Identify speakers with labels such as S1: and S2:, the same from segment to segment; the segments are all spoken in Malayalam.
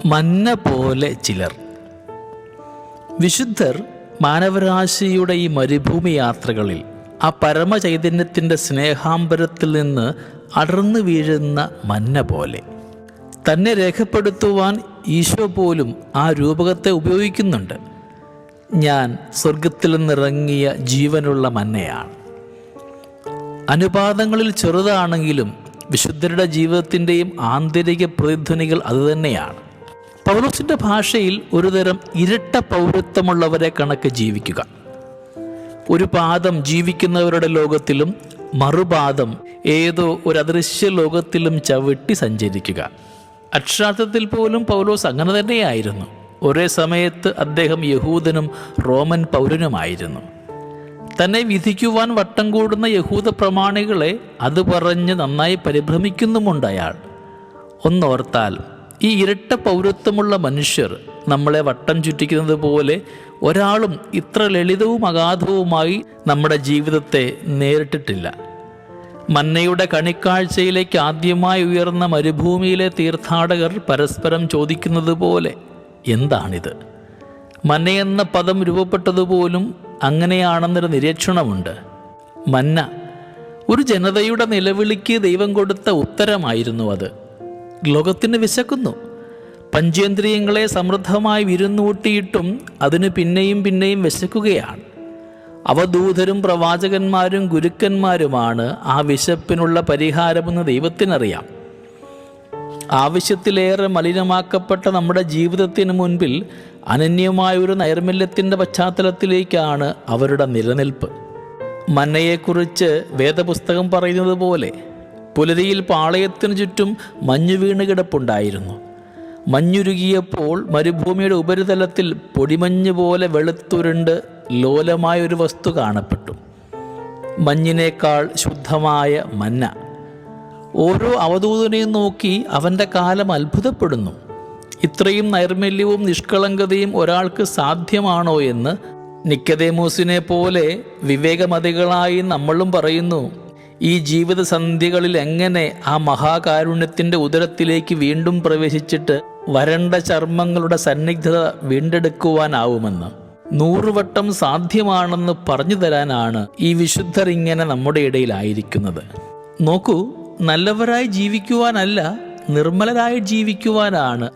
S1: മന്ന പോലെ ചിലർ. വിശുദ്ധർ മാനവരാശിയുടെ ഈ മരുഭൂമി യാത്രകളിൽ ആ പരമചൈതന്യത്തിൻ്റെ സ്നേഹാംബരത്തിൽ നിന്ന് അടർന്നു വീഴുന്ന മന്ന പോലെ. തന്നെ രേഖപ്പെടുത്തുവാൻ ഈശോ പോലും ആ രൂപകത്തെ ഉപയോഗിക്കുന്നുണ്ട്. ഞാൻ സ്വർഗത്തിൽ നിന്നിറങ്ങിയ ജീവനുള്ള മന്നയാണ്. അനുപാതങ്ങളിൽ ചെറുതാണെങ്കിലും വിശുദ്ധരുടെ ജീവിതത്തിൻ്റെയും ആന്തരിക പ്രതിധ്വനികൾ അതുതന്നെയാണ്. പൗലോസിൻ്റെ ഭാഷയിൽ ഒരുതരം ഇരട്ട പൗരത്വമുള്ളവരെ കണക്ക് ജീവിക്കുക. ഒരു പാദം ജീവിക്കുന്നവരുടെ ലോകത്തിലും മറുപാദം ഏതോ ഒരു അദൃശ്യ ലോകത്തിലും ചവിട്ടി സഞ്ചരിക്കുക. അക്ഷരാർത്ഥത്തിൽ പോലും പൗലോസ് അങ്ങനെ തന്നെയായിരുന്നു. ഒരേ സമയത്ത് അദ്ദേഹം യഹൂദനും റോമൻ പൗരനുമായിരുന്നു. തന്നെ വിധിക്കുവാൻ വട്ടം കൂടുന്ന യഹൂദ പ്രമാണികളെ അത് പറഞ്ഞ് നന്നായി പരിഭ്രമിക്കുന്നുമുണ്ട് അയാൾ. ഒന്നോർത്താൽ ഈ ഇരട്ട പൗരത്വമുള്ള മനുഷ്യർ നമ്മളെ വട്ടം ചുറ്റിക്കുന്നത് പോലെ ഒരാളും ഇത്ര ലളിതവും അഗാധവുമായി നമ്മുടെ ജീവിതത്തെ നേരിട്ടിട്ടില്ല. മന്നയുടെ കണിക്കാഴ്ചയിലേക്ക് ആദ്യമായി ഉയർന്ന മരുഭൂമിയിലെ തീർത്ഥാടകർ പരസ്പരം ചോദിക്കുന്നത് പോലെ, എന്താണിത്? മന്നയെന്ന പദം രൂപപ്പെട്ടതുപോലും അങ്ങനെയാണെന്നൊരു നിരീക്ഷണമുണ്ട്. മന്ന ഒരു ജനതയുടെ നിലവിളിക്ക് ദൈവം കൊടുത്ത ഉത്തരമായിരുന്നു അത്. ലോകത്തിന് വിശക്കുന്നു. പഞ്ചേന്ദ്രിയങ്ങളെ സമൃദ്ധമായി വിരുന്നൂട്ടിയിട്ടും അതിന് പിന്നെയും പിന്നെയും വിശക്കുകയാണ്. അവധൂതരും പ്രവാചകന്മാരും ഗുരുക്കന്മാരുമാണ് ആ വിശപ്പിനുള്ള പരിഹാരമെന്ന് ദൈവത്തിനറിയാം. ആവശ്യത്തിലേറെ മലിനമാക്കപ്പെട്ട നമ്മുടെ ജീവിതത്തിന് മുൻപിൽ അനന്യമായൊരു നൈർമല്യത്തിൻ്റെ പശ്ചാത്തലത്തിലേക്കാണ് അവരുടെ നിലനിൽപ്പ്. മന്നയെക്കുറിച്ച് വേദപുസ്തകം പറയുന്നത് പോലെ പുലരിയിൽ പാളയത്തിനു ചുറ്റും മഞ്ഞു വീണ് കിടപ്പുണ്ടായിരുന്നു. മഞ്ഞുരുകിയപ്പോൾ മരുഭൂമിയുടെ ഉപരിതലത്തിൽ പൊടിമഞ്ഞ് പോലെ വെളുത്തുരുണ്ട് ലോലമായൊരു വസ്തു കാണപ്പെട്ടു. മഞ്ഞിനേക്കാൾ ശുദ്ധമായ മന്ന. ഓരോ അവധൂതനെയും നോക്കി അവൻ്റെ കാലം അത്ഭുതപ്പെടുന്നു. ഇത്രയും നൈർമല്യവും നിഷ്കളങ്കതയും ഒരാൾക്ക് സാധ്യമാണോ എന്ന് നിക്കദേമോസിനെ പോലെ വിവേകമതികളായി നമ്മളും പറയുന്നു. ഈ ജീവിത സന്ധ്യകളിൽ എങ്ങനെ ആ മഹാകാരുണ്യത്തിൻ്റെ ഉദരത്തിലേക്ക് വീണ്ടും പ്രവേശിച്ചിട്ട് വരണ്ട ചർമ്മങ്ങളുടെ സന്നിഗ്ധത വീണ്ടെടുക്കുവാനാവുമെന്ന് 100 വട്ടം സാധ്യമാണെന്ന് പറഞ്ഞു തരാനാണ് ഈ വിശുദ്ധർ ഇങ്ങനെ നമ്മുടെ ഇടയിലായിരിക്കുന്നത്. നോക്കൂ, നല്ലവരായി ജീവിക്കുവാനല്ല, നിർമ്മലരായി ജീവിക്കുവാനാണ്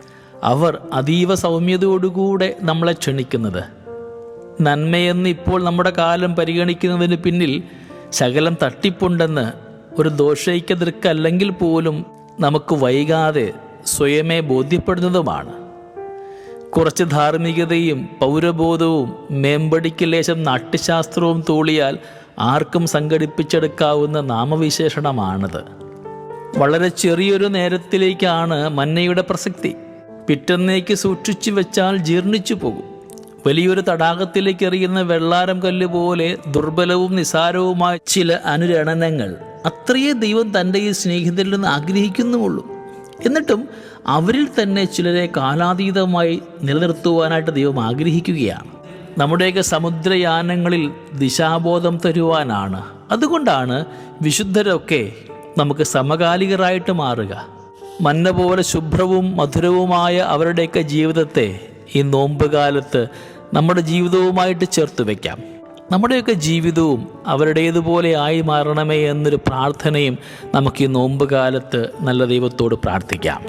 S1: അവർ അതീവ സൗമ്യതയോടുകൂടെ നമ്മളെ ക്ഷണിക്കുന്നത്. നന്മയെന്ന് ഇപ്പോൾ നമ്മുടെ കാലം പരിഗണിക്കുന്നതിന് പിന്നിൽ ശകലം തട്ടിപ്പുണ്ടെന്ന് ഒരു ദോഷൈക്യതൃക്കല്ലെങ്കിൽ പോലും നമുക്ക് വൈകാതെ സ്വയമേ ബോധ്യപ്പെടുന്നതുമാണ്. കുറച്ച് ധാർമ്മികതയും പൗരബോധവും മേമ്പടിക്ക് ലേശം നാട്യശാസ്ത്രവും തൂളിയാൽ ആർക്കും സംഘടിപ്പിച്ചെടുക്കാവുന്ന നാമവിശേഷണമാണത്. വളരെ ചെറിയൊരു നേരത്തിലേക്കാണ് മന്നയുടെ പ്രസക്തി. പിറ്റന്നേക്ക് സൂക്ഷിച്ചു വെച്ചാൽ ജീർണിച്ചു പോകും. വലിയൊരു തടാകത്തിലേക്ക് എറിയുന്ന വെള്ളാരം കല്ല് പോലെ ദുർബലവും നിസാരവുമായ ചില അനുരണനങ്ങൾ അത്രയേ ദൈവം തൻ്റെ ഈ സ്നേഹിതരിൽ നിന്ന് ആഗ്രഹിക്കുന്നുമുള്ളൂ. എന്നിട്ടും അവരിൽ തന്നെ ചിലരെ കാലാതീതമായി നിലനിർത്തുവാനായിട്ട് ദൈവം ആഗ്രഹിക്കുകയാണ്. നമ്മുടെയൊക്കെ സമുദ്രയാനങ്ങളിൽ ദിശാബോധം തരുവാനാണ്. അതുകൊണ്ടാണ് വിശുദ്ധരൊക്കെ നമുക്ക് സമകാലികരായിട്ട് മാറുക. മന്ന പോലെ ശുഭ്രവും മധുരവുമായ അവരുടെയൊക്കെ ജീവിതത്തെ ഈ നോമ്പ് കാലത്ത് നമ്മുടെ ജീവിതവുമായിട്ട് ചേർത്ത് വയ്ക്കാം. നമ്മുടെയൊക്കെ ജീവിതവും അവരുടേതുപോലെ ആയി മാറണമേ എന്നൊരു പ്രാർത്ഥനയും നമുക്ക് ഈ നോമ്പ് കാലത്ത് നല്ല ദൈവത്തോട് പ്രാർത്ഥിക്കാം.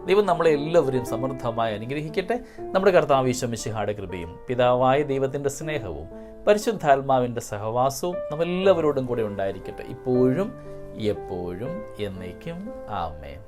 S1: ദൈവം നമ്മളെ എല്ലാവരെയും സമൃദ്ധമായി അനുഗ്രഹിക്കട്ടെ. നമ്മുടെ കർത്താവ് ഈശോ മിശിഹായുടെ കൃപയും പിതാവായ ദൈവത്തിൻ്റെ സ്നേഹവും പരിശുദ്ധാത്മാവിൻ്റെ സഹവാസവും നമ്മളെല്ലാവരോടും കൂടെ ഉണ്ടായിരിക്കട്ടെ, ഇപ്പോഴും എപ്പോഴും എന്നേക്കും. ആമേൻ.